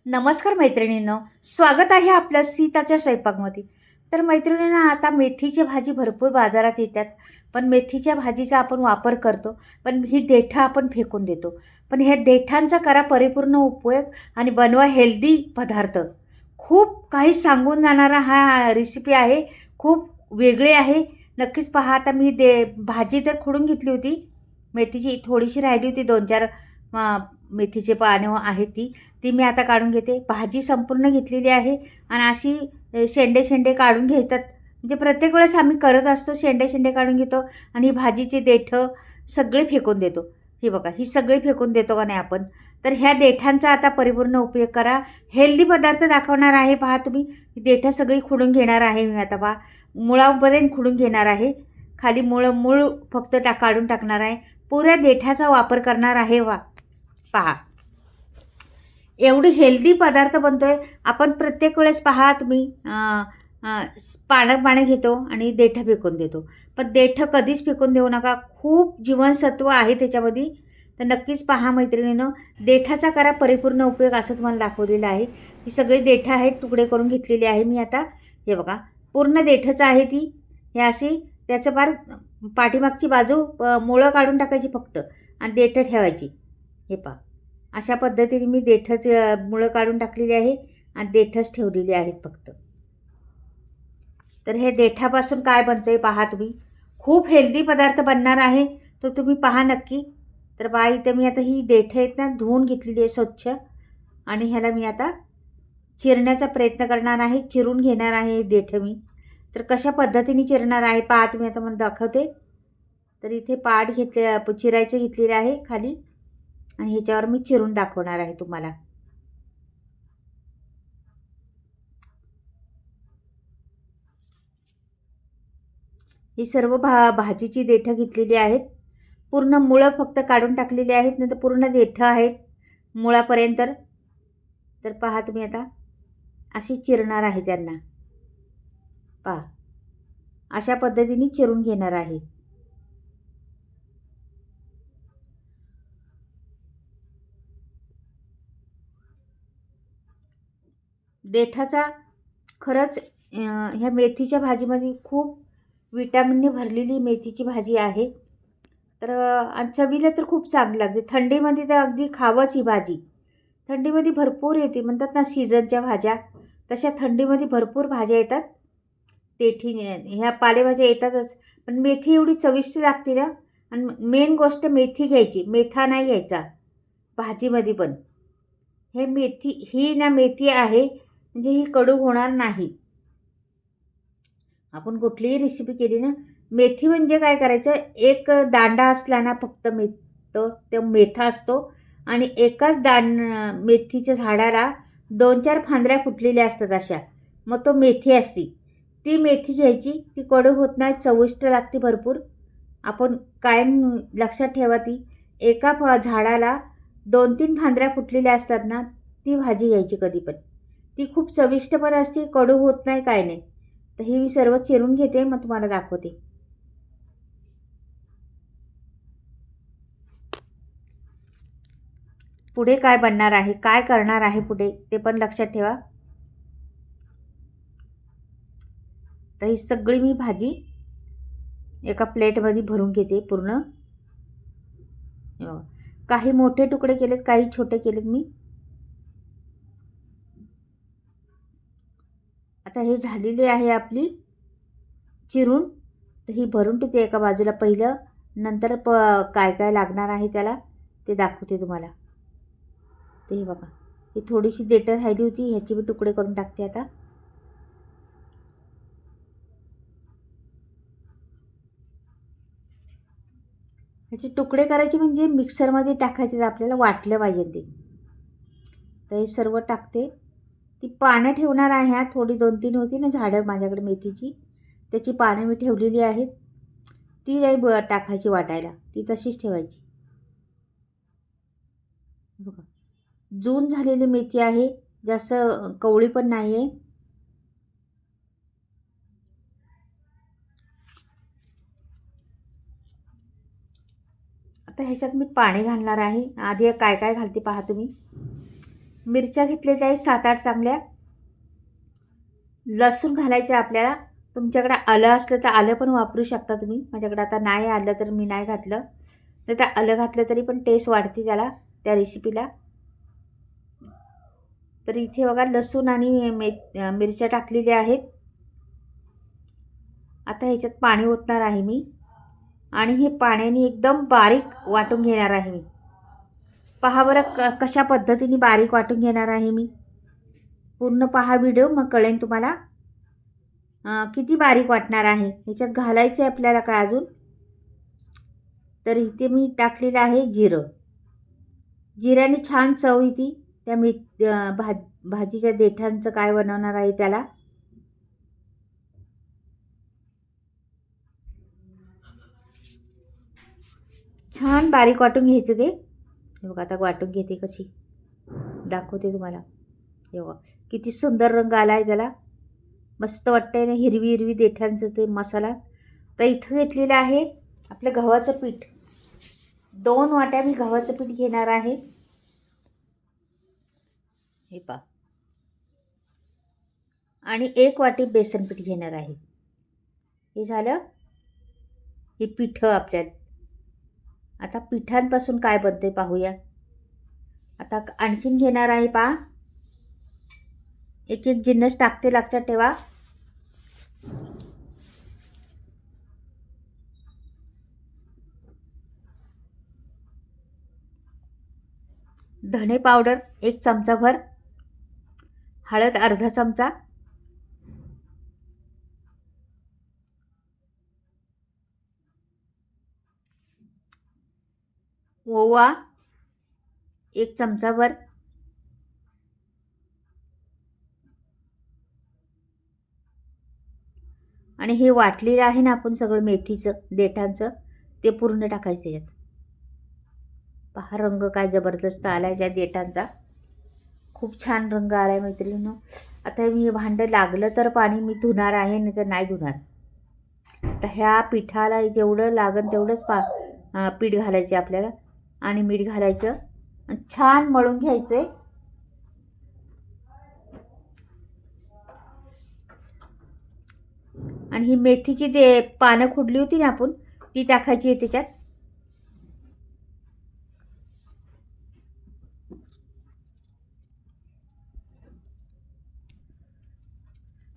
नमस्कार मैत्रिणींनो, स्वागत आहे आपल्या सीताच्या स्वयंपाकमध्ये. तर मैत्रिणींनो, आता मेथीची भाजी भरपूर बाजारात येतात, पण मेथीच्या भाजीचा आपण वापर करतो, पण ही देठं आपण फेकून देतो. पण ह्या देठांचा करा परिपूर्ण उपयोग आणि बनवा हेल्दी पदार्थ. खूप काही सांगून जाणारा हा रेसिपी आहे, खूप वेगळी आहे. नक्कीच पहा. आता मी भाजी तर खोडून घेतली होती, मेथीची थोडीशी राहिली होती, 2-4 मेथीचे पानं आहेत ती मी आता काढून घेते. भाजी संपूर्ण घेतलेली आहे आणि अशी शेंडे काढून घेतात. म्हणजे प्रत्येक वेळेस आम्ही करत असतो, शेंडे काढून घेतो आणि ही भाजीची देठं सगळे फेकून देतो. ही बघा, ही सगळी फेकून देतो का नाही आपण. तर ह्या देठांचा आता परिपूर्ण उपयोग करा. हेल्दी पदार्थ दाखवणार आहे. पहा तुम्ही, देठं सगळी खुडून घेणार आहे मी आता. पहा, मुळापर्यंत खुडून घेणार आहे. खाली मूळ फक्त काढून टाकणार आहे. पुऱ्या देठाचा वापर करणार आहे. पहा, एवढी हेल्दी पदार्थ बनतोय आपण. प्रत्येक वेळेस पहा तुम्ही, पानं घेतो आणि देठं फेकून देतो. पण देठं कधीच फेकून देऊ नका, खूप जीवनसत्व आहे त्याच्यामध्ये. तर नक्कीच पहा मैत्रिणींनो, देठाचा करा परिपूर्ण उपयोग असं तुम्हाला दाखवलेलं आहे. ही सगळी देठं आहेत, तुकडे करून घेतलेली आहे मी आता. हे बघा, पूर्ण देठंच आहे ती. हे अशी त्याचं फार पाठीमागची बाजू मुळं काढून टाकायची फक्त आणि देठं ठेवायची. हे पहा, अशा पद्धतीने मी देठच मुळं काढून टाकलेली आहे आणि देठच ठेवलेली आहेत फक्त. तर हे देठापासून काय बनतंय पहा तुम्ही. खूप हेल्दी पदार्थ बनणार आहे, तो तुम्ही पहा नक्की. तर पहा, इथं मी आता ही देठं आहेत ना, धुवून घेतलेली आहे स्वच्छ आणि ह्याला मी आता चिरण्याचा प्रयत्न करणार आहे. चिरून घेणार आहे देठं मी. तर कशा पद्धतीने चिरणार आहे पहा तुम्ही. आता मला दाखवते. तर इथे पाट चिरायचं घेतलेलं आहे खाली आणि ह्याच्यावर मी चिरून दाखवणार आहे तुम्हाला. ही सर्व भाजीची देठं घेतलेली आहेत. पूर्ण मुळं फक्त काढून टाकलेली आहेत, नाही तर पूर्ण देठं आहेत मुळापर्यंत. तर पहा तुम्ही, आता अशी चिरणार आहे त्यांना. पहा, अशा पद्धतीने चिरून घेणार आहे. देठाचा खरंच ह्या मेथीच्या भाजीमध्ये खूप विटॅमिनने भरलेली मेथीची भाजी आहे. तर आणि चवीला तर खूप चांगली लागते. थंडीमध्ये तर अगदी खावंच ही भाजी. थंडीमध्ये भरपूर येते, म्हणतात ना सीझनच्या भाज्या, तशा थंडीमध्ये भरपूर भाज्या येतात. तेठी ह्या पालेभाज्या येतातच, पण मेथी एवढी चविष्ट लागते ना. आणि मेन गोष्ट मेथी घ्यायची, मेथा नाही घ्यायचा भाजीमध्ये पण. हे मेथी ही ना मेथी आहे, म्हणजे ही कडू होणार नाही. आपण कुठलीही रेसिपी केली ना, मेथी म्हणजे काय करायचं, एक दांडा असला ना फक्त तो मेथा असतो आणि एकाच मेथीच्या झाडाला 2-4 फांद्र्या फुटलेल्या असतात अशा. मग तो मेथी असती. ती मेथी घ्यायची, ती कडू होत नाही, चविष्ट लागते भरपूर. आपण कायम लक्षात ठेवा ती. एका झाडाला 2-3 फांद्र्या फुटलेल्या असतात ना, ती भाजी घ्यायची कधी पण. ती खूप चविष्ट पण असते, कडू होत नाही, काय नाही. तर हे मी सर्व चिरून घेते, मग तुम्हाला दाखवते. पुढे काय बनणार आहे, काय करणार आहे पुढे, ते पण लक्षात ठेवा. तर ही सगळी मी भाजी एका प्लेटमध्ये भरून घेते पूर्ण. काही मोठे तुकडे केलेत, काही छोटे केलेत मी. आता हे झालेली आहे आपली चिरून. तर ही भरून ठेवते एका बाजूला पहिलं. नंतर काय काय लागणार आहे त्याला ते दाखवते तुम्हाला. ते हे बघा, ही थोडीशी देठं राहिली होती, ह्याचे मी तुकडे करून टाकते आता. ह्याचे तुकडे करायचे म्हणजे मिक्सरमध्ये टाकायचे, आपल्याला वाटलं पाहिजे ते. तर हे सर्व टाकते. ती पानं ठेवणार आहे. ह्या थोडी 2-3 होती ना झाडं माझ्याकडे मेथीची, त्याची पानं मी ठेवलेली आहेत. ती नाही टाकायची वाटायला, ती तशीच ठेवायची. बघा, जून झालेली मेथी आहे, जास्त कवळी पण नाही आहे. आता ह्याच्यात मी पाणी घालणार आहे. आधी काय काय घालते पहा तुम्ही. मिरच्या घेतलेल्या आहे 7-8 चांगल्या. लसूण घालायचं आहे आपल्याला. तुमच्याकडे आलं असलं तर आलं पण वापरू शकता तुम्ही. माझ्याकडे आता नाही आलं तर मी नाही घातलं. तर त्या आलं घातलं तरी पण टेस्ट वाढते त्याला, त्या रेसिपीला. तर इथे बघा लसूण आणि मिरच्या टाकलेल्या आहेत. आता ह्याच्यात पाणी ओतणार आहे मी आणि हे पाण्याने एकदम बारीक वाटून घेणार आहे मी. पहा बरं कशा पद्धतीने बारीक वाटून घेणार आहे मी. पूर्ण पहा व्हिडिओ, मग कळेल तुम्हाला किती बारीक वाटणार आहे. ह्याच्यात घालायचं आहे आपल्याला काय अजून, तर इथे मी टाकलेलं आहे जिरं. जिऱ्याने छान चव येते. त्या भाजीच्या देठांचं काय बनवणार आहे त्याला. छान बारीक वाटून घ्यायचं ते. हे बघा आता वाटून घेते कशी, दाखवते तुम्हाला. हे बघा किती सुंदर रंग आला आहे त्याला, मस्त वाटतंय ना, हिरवी हिरवी देठांचं ते मसाला. तर इथं घेतलेलं आहे आपलं गव्हाचं पीठ. 2 वाट्या मी गव्हाचं पीठ घेणार आहे. हे पहा, आणि 1 वाटी बेसन पीठ घेणार आहे. हे झालं हे पिठं आपल्याला. आता पिठांपासून काय बनते पाहूया. आता आणखीन घेणार आहे पहा, एक एक जिन्नस टाकते, लक्षात ठेवा. धणे पावडर 1 चमचाभर, हळद अर्धा चमचा, ओवा 1 चमचाभर, आणि हे वाटलेलं आहे ना आपण सगळं मेथीचं देठांचं, ते पूर्ण टाकायचं यात. पहा रंग काय जबरदस्त आला आहे त्या देठांचा, खूप छान रंग आला आहे मैत्रिणींनो. आता मी भांडं लागलं तर पाणी मी धुणार आहे, नाही तर नाही धुणार. तर ह्या पिठाला जेवढं लागन तेवढंच पीठ घालायचे आपल्याला, आणि मीठ घालायचं आणि छान मळून घ्यायचं. आणि ही मेथीची पानं खुडली होती ना आपण, ती टाकायची आहे त्याच्यात.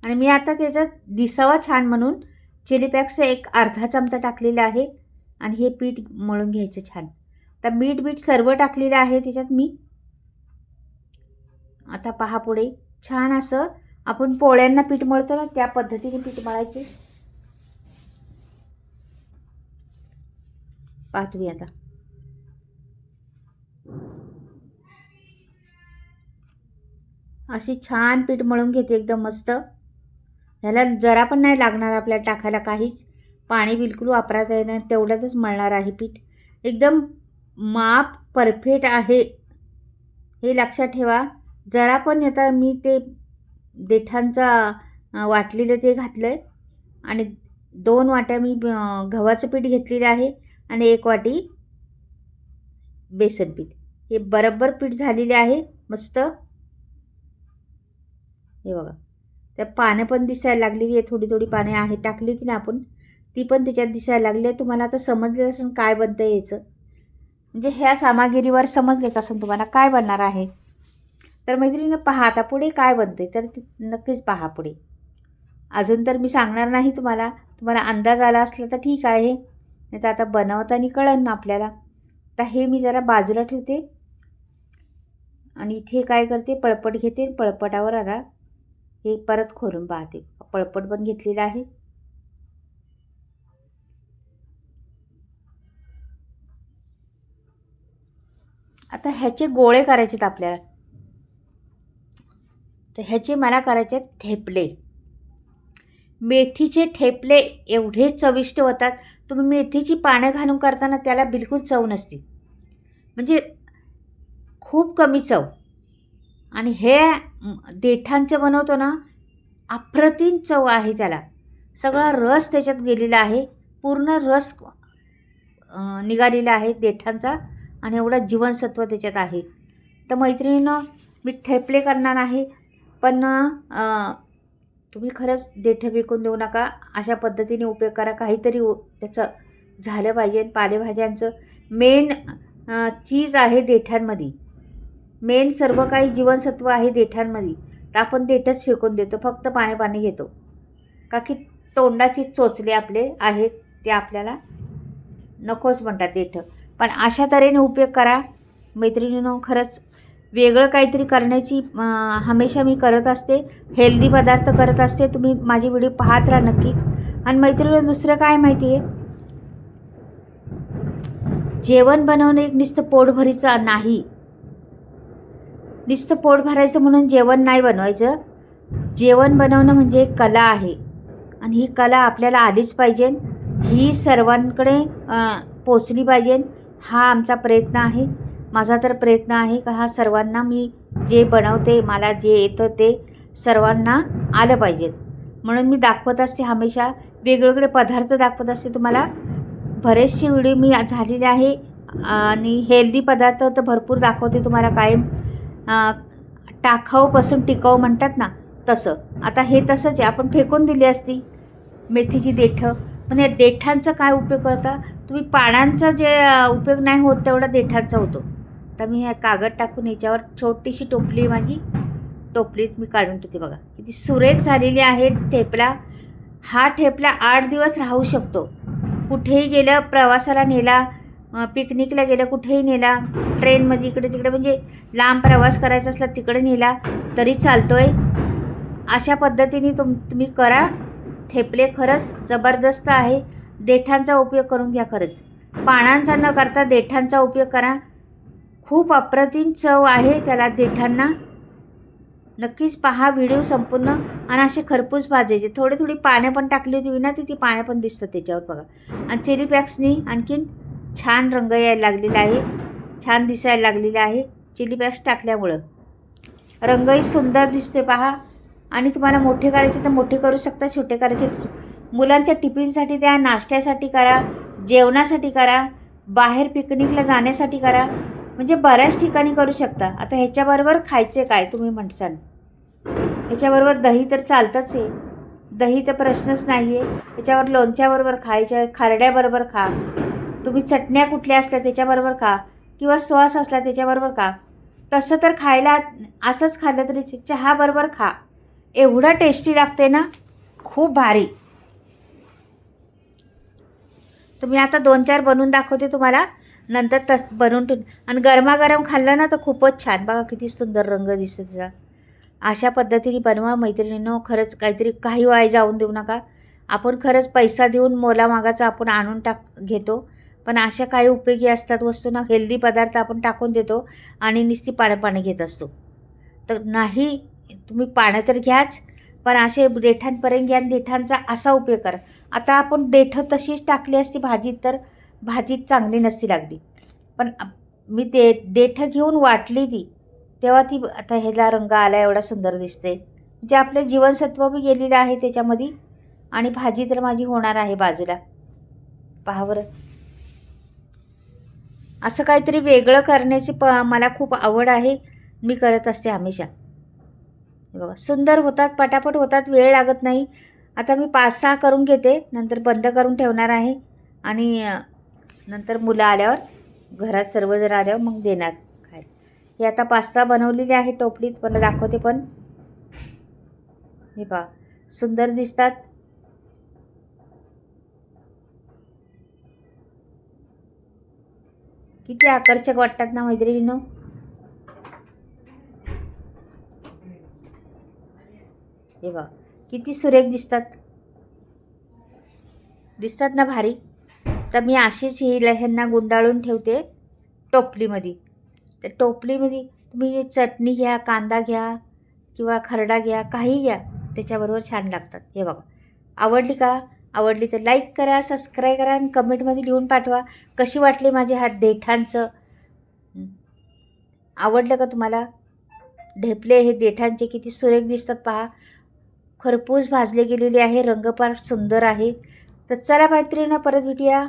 आणि मी आता त्याच्यात दिसावा छान म्हणून चिली फ्लेक्सचं 1 अर्धा चमचा टाकलेला आहे. आणि हे पीठ मळून घ्यायचं छान. तर मीठ सर्व टाकलेलं आहे त्याच्यात मी. आता पहा पुढे छान असं आपण पोळ्यांना पीठ मळतो ना, त्या पद्धतीने पीठ मळायचे. पहा तुम्ही आता अशी छान पीठ मळून घेते एकदम मस्त. ह्याला जरा पण नाही लागणार आपल्याला टाकायला काहीच, पाणी बिलकुल वापरायचं आहे ना, तेवढ्यातच मळणार आहे पीठ. एकदम माप परफेक्ट आहे हे लक्षात ठेवा. जरा पण आता मी ते देठांचा वाटलेलं ते घातलं आहे, आणि 2 वाट्या मी गव्हाचं पीठ घेतलेलं आहे, आणि 1 वाटी बेसन पीठ. हे बरोबर पीठ झालेले आहे मस्त. हे बघा त्या पानं पण दिसायला लागलेली आहे, थोडी थोडी पाने आहे टाकली होती ना आपण, ती पण त्याच्यात दिसायला लागली आहे. तुम्हाला आता समजलं असेल काय बनतं याचं, म्हणजे ह्या सामग्रीवर समजलेच असेल तुम्हाला काय बनणार आहे. तर मैत्रिणीनं पहा आता पुढे काय बनते, तर नक्कीच पहा पुढे. अजून तर मी सांगणार नाही तुम्हाला, तुम्हाला अंदाज आला असला तर ठीक आहे, नाही तर आता बनवताना कळेल ना आपल्याला. तर हे मी जरा बाजूला ठेवते, आणि इथे काय करते, पळपट घेते. पळपटावर आता हे परत खोलून पाहते. पळपट पण घेतलेलं आहे. आता ह्याचे गोळे करायचे आहेत आपल्याला. तर ह्याचे मला करायचे आहेत ठेपले. मेथीचे ठेपले एवढे चविष्ट होतात. तुम्ही मेथीची पानं घालून करताना त्याला बिलकुल चव नसते, म्हणजे खूप कमी चव. आणि हे देठांचं बनवतो ना, अप्रतिम चव आहे त्याला. सगळा रस त्याच्यात गेलेला आहे, पूर्ण रस निघालेला आहे देठांचा, आणि एवढा जीवनसत्व त्याच्यात आहे. तर मैत्रिणींनो मी ठेपले करणार आहे. पण तुम्ही खरंच देठं फेकून देऊ नका. अशा पद्धतीने उपयोग करा. काहीतरी त्याचं झालं पाहिजे. पालेभाज्यांचं मेन चीज आहे देठांमध्ये. मेन सर्व काही जीवनसत्व आहे देठांमध्ये. तर आपण देठच फेकून देतो. फक्त पाणी घेतो. का की तोंडाची चोचले आपले आहेत ते आपल्याला नकोच म्हणतात देठं. पण अशा तऱ्हेने उपयोग करा मैत्रिणींनो. खरंच वेगळं काहीतरी करण्याची हमेशा मी करत असते. हेल्दी पदार्थ करत असते. तुम्ही माझी व्हिडिओ पाहत राहा नक्कीच. आणि मैत्रिणींनो दुसरं काय माहिती आहे, जेवण बनवणं एक नुसतं पोट भरायचं नाही. नुसतं पोट भरायचं म्हणून जेवण नाही बनवायचं. जेवण बनवणं म्हणजे एक कला आहे आणि ही कला आपल्याला आलीच पाहिजे. ही सर्वांकडे पोचली पाहिजे. हा आमचा प्रयत्न आहे. माझा तर प्रयत्न आहे का हा सर्वांना मी जे बनवते मला जे येतं ते सर्वांना आलं पाहिजे. म्हणून मी दाखवत असते हमेशा वेगवेगळे पदार्थ दाखवत असते तुम्हाला. बरेचसे व्हिडिओ मी झालेले आहे आणि हेल्दी पदार्थ तर भरपूर दाखवते तुम्हाला कायम. टाकाऊपासून टिकाऊ म्हणतात ना तसं. आता हे तसंच आहे. आपण फेकून दिली असती मेथीची देठं. पण या देठांचा काय उपयोग करता तुम्ही? पानांचा जे उपयोग नाही होत तेवढा देठांचा होतो. आता मी हे कागद टाकून याच्यावर छोटीशी टोपली माझी टोपलीत मी काढून ठेवते. बघा किती सुरेख झालेली आहे ठेपला. हा ठेपला 8 दिवस राहू शकतो. कुठेही गेलं, प्रवासाला नेला, पिकनिकला गेलं, कुठेही नेला, ट्रेनमध्ये इकडे तिकडे म्हणजे लांब प्रवास करायचा असला तिकडे नेला तरी चालतोय. अशा पद्धतीने तुम्ही करा. ठेपले खरंच जबरदस्त आहे. देठांचा उपयोग करून घ्या. खरंच पानांचा न करता देठांचा उपयोग करा. खूप अप्रतिम चव आहे त्याला देठांना. नक्कीच पहा व्हिडिओ संपूर्ण. आणि असे खरपूस भाजायचे. थोडी पानं पण टाकली होती ना ती पानं पण दिसतात त्याच्यावर बघा. आणि चिली फ्लेक्सनी आणखीन छान रंग यायला लागलेला आहे. छान दिसायला लागलेला आहे चिली फ्लेक्स टाकल्यामुळं. रंगही सुंदर दिसते पहा. आणि तुम्हाला मोठे करायचे तर मोठे करू शकता, छोटे करायचे मुलांच्या टिफिनसाठी द्या, नाश्त्यासाठी करा, जेवणासाठी करा, बाहेर पिकनिकला जाण्यासाठी करा. म्हणजे बऱ्याच ठिकाणी करू शकता. आता ह्याच्याबरोबर खायचे काय तुम्ही म्हणसाल? ह्याच्याबरोबर दही तर चालतंच आहे. दही तर प्रश्नच नाही आहे. त्याच्यावर लोणच्याबरोबर खायच्या, खारड्याबरोबर खा. तुम्ही चटण्या कुठल्या असल्या त्याच्याबरोबर खा किंवा सॉस असला त्याच्याबरोबर खा. तसं तर खायला असंच खाल्लं तरी चहाबरोबर खा. एवढं टेस्टी लागते ना, खूप भारी. तुम्ही आता 2-4 बनवून दाखवते तुम्हाला नंतर बनवून आणि गरमागरम खाल्लं ना तर खूपच छान. बघा किती सुंदर रंग दिसतो त्याचा. अशा पद्धतीने बनवा मैत्रिणींनो. खरंच काही वाया जाऊन देऊ नका. आपण खरंच पैसा देऊन मोलामागाचा आपण आणून घेतो. पण अशा काही उपयोगी असतात वस्तू ना, हेल्दी पदार्थ आपण टाकून देतो आणि नुसती पाणी घेत असतो. तर नाही, तुम्ही पानं तर घ्याच पण असे देठांपर्यंत घ्या. देठांचा असा उपयोग करा. आता आपण देठं तशीच टाकली असती भाजीत तर भाजीत चांगली नसती लागली. पण मी देठं घेऊन वाटली ती तेव्हा ती आता ह्याला रंग आला एवढा सुंदर दिसते. म्हणजे आपलं जीवनसत्व बी गेलेलं आहे त्याच्यामध्ये. आणि भाजी तर माझी होणार आहे बाजूला. पहा बरं. असं काहीतरी वेगळं करण्याची मला खूप आवड आहे. मी करत असते हमेशा. हे बघा सुंदर होतात, पटापट होतात, वेळ लागत नाही. आता मी 5-6 करून घेते, नंतर बंद करून ठेवणार आहे. आणि नंतर मुलं आल्यावर, घरात सर्वजण आल्यावर मग देणार खायला. हे आता 5-6 बनवलेले आहे टोपलीत. मला दाखवते पण. हे पहा सुंदर दिसतात. किती आकर्षक वाटतात ना मैत्रिणींनो. हे बघा किती सुरेख दिसतात ना भारी. तर मी अशीच ह्यांना गुंडाळून ठेवते टोपलीमध्ये. तर टोपलीमध्ये तुम्ही चटणी घ्या, कांदा घ्या किंवा खरडा घ्या, काही घ्या, त्याच्याबरोबर छान लागतात. हे बघा आवडली का? आवडली तर लाईक करा, सबस्क्राईब करा आणि कमेंटमध्ये लिहून पाठवा कशी वाटली माझे हात देठांचं. आवडलं का तुम्हाला? ढेपले हे देठांचे किती सुरेख दिसतात पहा. खरपूस भाजले गेलेले आहे. रंग फार सुंदर आहे. तर चला मैत्रिणींनो परत भेटूया.